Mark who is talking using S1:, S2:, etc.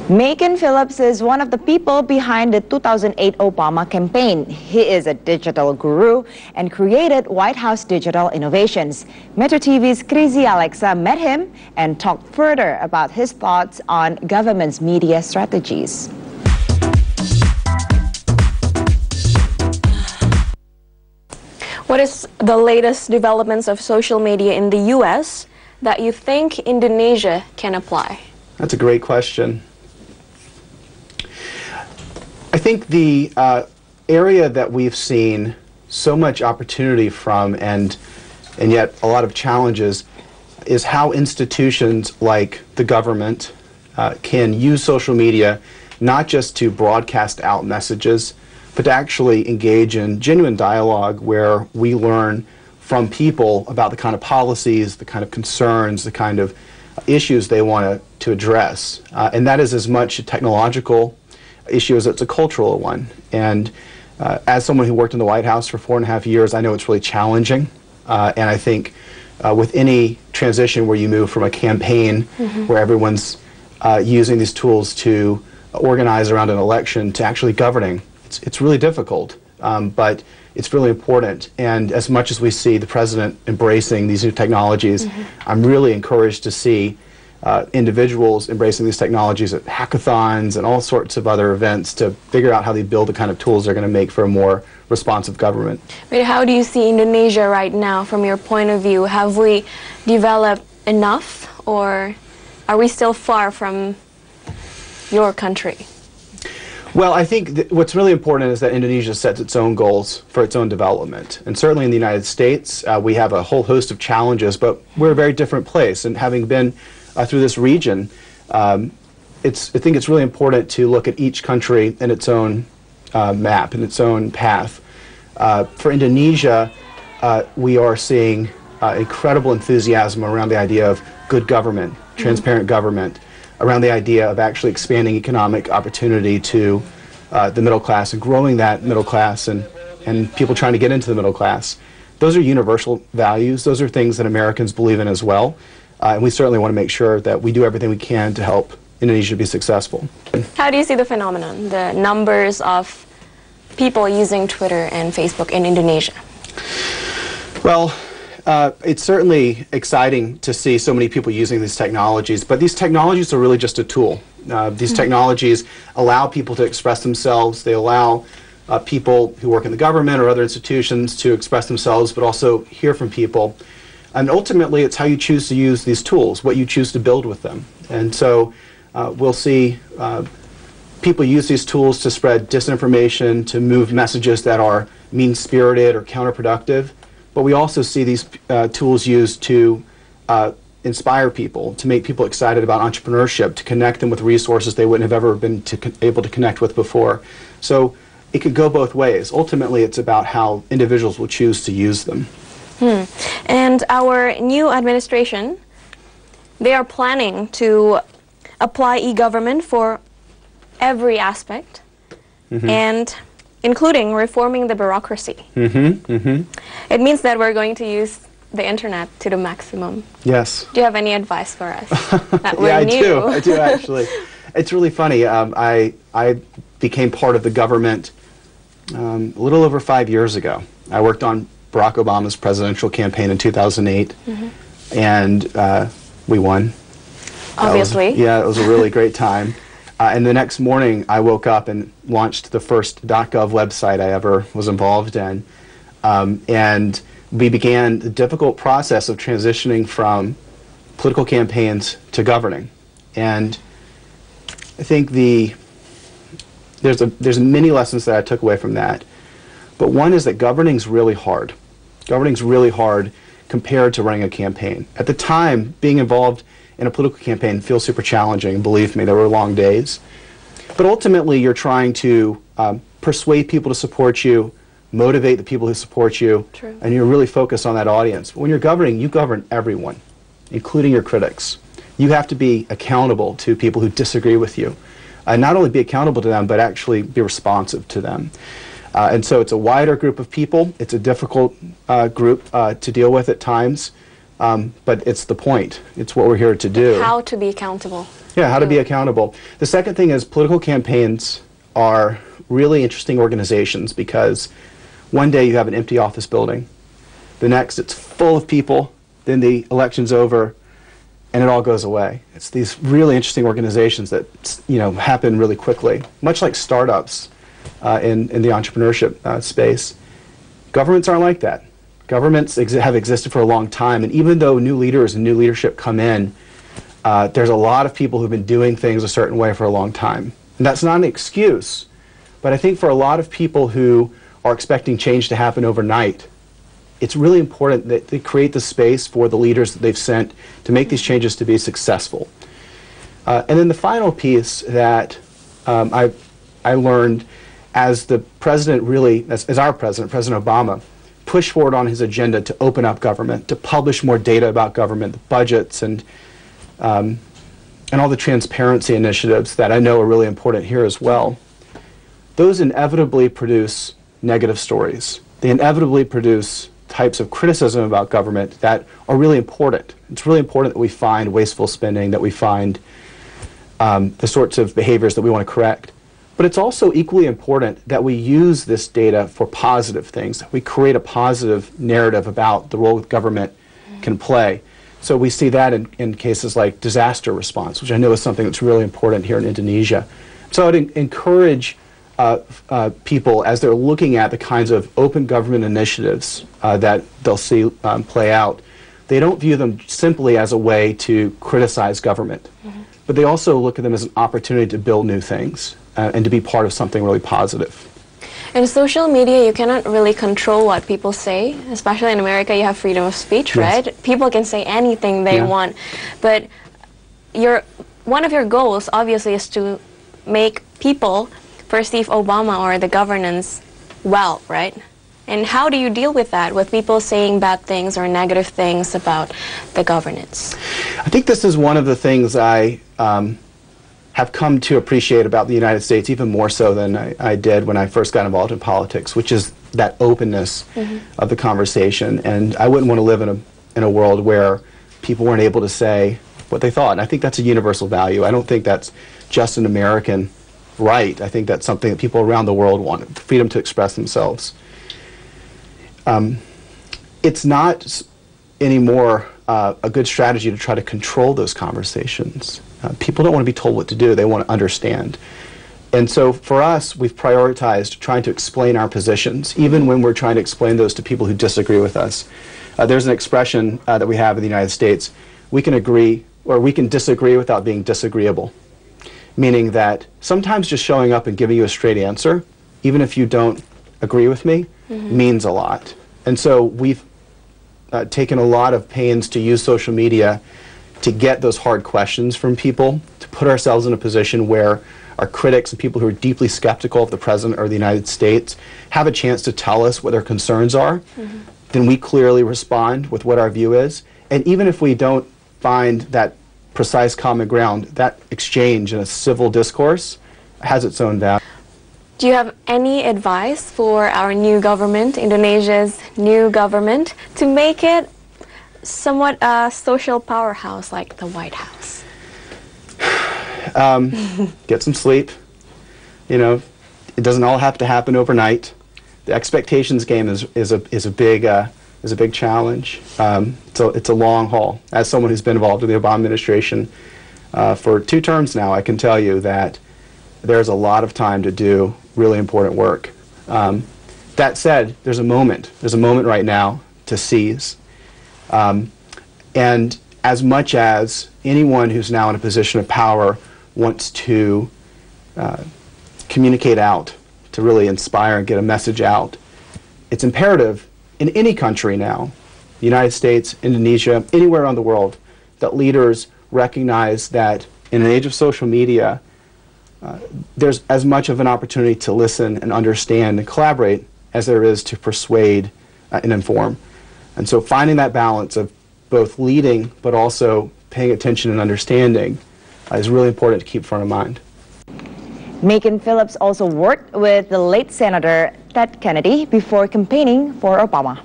S1: Macon Phillips is one of the people behind the 2008 Obama campaign. He is a digital guru and created White House Digital Innovations. Metro TV's Crazy Alexa met him and talked further about his thoughts on government's media strategies.
S2: What is the latest developments of social media in the U.S. that you think Indonesia can apply?
S3: That's a great question. I think the area that we've seen so much opportunity from and yet a lot of challenges is how institutions like the government can use social media not just to broadcast out messages, but to actually engage in genuine dialogue where we learn from people about the kind of policies, the kind of concerns, the kind of issues they want to address. And that is as much a technological issue as it's a cultural one. And as someone who worked in the White House for 4.5 years, I know it's really challenging. And I think with any transition where you move from a campaign where everyone's using these tools to organize around an election to actually governing, it's really difficult. But it's really important. And as much as we see the president embracing these new technologies, I'm really encouraged to see individuals embracing these technologies at hackathons and all sorts of other events to figure out how they build the kind of tools they're going to make for a more responsive government.
S2: But how do you see Indonesia right now from your point of view? Have we developed enough, or are we still far from your country?
S3: Well, I think what's really important is that Indonesia sets its own goals for its own development. And certainly in the United States, we have a whole host of challenges, but we're a very different place. And having been through this region, I think it's really important to look at each country in its own map, in its own path. For Indonesia, we are seeing incredible enthusiasm around the idea of good government, transparent government, around the idea of actually expanding economic opportunity to the middle class and growing that middle class and people trying to get into the middle class. Those are universal values. Those are things that Americans believe in as well. And we certainly want to make sure that we do everything we can to help Indonesia be successful.
S2: How do you see the phenomenon, the numbers of people using Twitter and Facebook in Indonesia?
S3: Well, it's certainly exciting to see so many people using these technologies, but these technologies are really just a tool. These technologies allow people to express themselves. They allow people who work in the government or other institutions to express themselves, but also hear from people. And ultimately, it's how you choose to use these tools, what you choose to build with them. And so we'll see people use these tools to spread disinformation, to move messages that are mean-spirited or counterproductive. But we also see these tools used to inspire people, to make people excited about entrepreneurship, to connect them with resources they wouldn't have ever been able to connect with before. So it could go both ways. Ultimately, it's about how individuals will choose to use them.
S2: And our new administration, they are planning to apply e-government for every aspect, and including reforming the bureaucracy. It means that we're going to use the internet to the maximum.
S3: Yes.
S2: Do you have any advice for us? That we're
S3: Yeah,
S2: new?
S3: I do actually. It's really funny. I became part of the government a little over 5 years ago. I worked on Barack Obama's presidential campaign in 2008, and we won.
S2: Obviously.
S3: Yeah, it was a really great time. And the next morning, I woke up and launched the first .gov website I ever was involved in. And we began the difficult process of transitioning from political campaigns to governing. And I think there's many lessons that I took away from that. But one is that governing's really hard. Governing's really hard compared to running a campaign. At the time, being involved in a political campaign feels super challenging. Believe me, there were long days. But ultimately, you're trying to persuade people to support you, motivate the people who support you, and you're really focused on that audience. But when you're governing, you govern everyone, including your critics. You have to be accountable to people who disagree with you. Not only be accountable to them, but actually be responsive to them. And so it's a wider group of people. It's a difficult group to deal with at times, but it's the point. It's what we're here to do.
S2: How to be accountable?
S3: Yeah, how to be accountable. The second thing is political campaigns are really interesting organizations because one day you have an empty office building, the next it's full of people, then the election's over, and it all goes away. It's these really interesting organizations that happen really quickly, much like startups in the entrepreneurship space. Governments aren't like that. Governments have existed for a long time, and even though new leaders and new leadership come in, there's a lot of people who've been doing things a certain way for a long time. And that's not an excuse, but I think for a lot of people who are expecting change to happen overnight, it's really important that they create the space for the leaders that they've sent to make these changes to be successful. And then the final piece that I learned as the president as our president, President Obama, pushed forward on his agenda to open up government, to publish more data about government, the budgets, and all the transparency initiatives that I know are really important here as well. Those inevitably produce negative stories. They inevitably produce types of criticism about government that are really important. It's really important that we find wasteful spending, that we find the sorts of behaviors that we want to correct. But it's also equally important that we use this data for positive things. We create a positive narrative about the role government can play. So we see that in cases like disaster response, which I know is something that's really important here in Indonesia. So I'd encourage people, as they're looking at the kinds of open government initiatives that they'll see play out, they don't view them simply as a way to criticize government, but they also look at them as an opportunity to build new things and to be part of something really positive.
S2: In social media, you cannot really control what people say. Especially in America, you have freedom of speech, right? People can say anything they want. But one of your goals, obviously, is to make people perceive Obama or the governance well, right? And how do you deal with that, with people saying bad things or negative things about the governance?
S3: I think this is one of the things I have come to appreciate about the United States, even more so than I did when I first got involved in politics, which is that openness of the conversation. And I wouldn't want to live in a world where people weren't able to say what they thought. And I think that's a universal value. I don't think that's just an American right. I think that's something that people around the world want, the freedom to express themselves. It's not anymore a good strategy to try to control those conversations. People don't want to be told what to do. They want to understand. And so for us, we've prioritized trying to explain our positions, even when we're trying to explain those to people who disagree with us. There's an expression that we have in the United States: we can agree or we can disagree without being disagreeable. Meaning that sometimes just showing up and giving you a straight answer, even if you don't agree with me, means a lot. And so we've taken a lot of pains to use social media to get those hard questions from people, to put ourselves in a position where our critics and people who are deeply skeptical of the President or the United States have a chance to tell us what their concerns are. Then we clearly respond with what our view is. And even if we don't find that precise common ground, that exchange in a civil discourse has its own value.
S2: Do you have any advice for our new government, Indonesia's new government, to make it somewhat a social powerhouse like the White House?
S3: Get some sleep. You know, it doesn't all have to happen overnight. The expectations game is a big challenge. So it's a long haul. As someone who's been involved in the Obama administration for 2 terms now, I can tell you that there's a lot of time to do really important work. That said, there's a moment right now to seize. And as much as anyone who's now in a position of power wants to communicate out, to really inspire and get a message out, it's imperative in any country now, the United States, Indonesia, anywhere around the world, that leaders recognize that in an age of social media, there's as much of an opportunity to listen and understand and collaborate as there is to persuade and inform. And so finding that balance of both leading but also paying attention and understanding is really important to keep front of mind.
S1: Macon Phillips also worked with the late Senator Ted Kennedy before campaigning for Obama.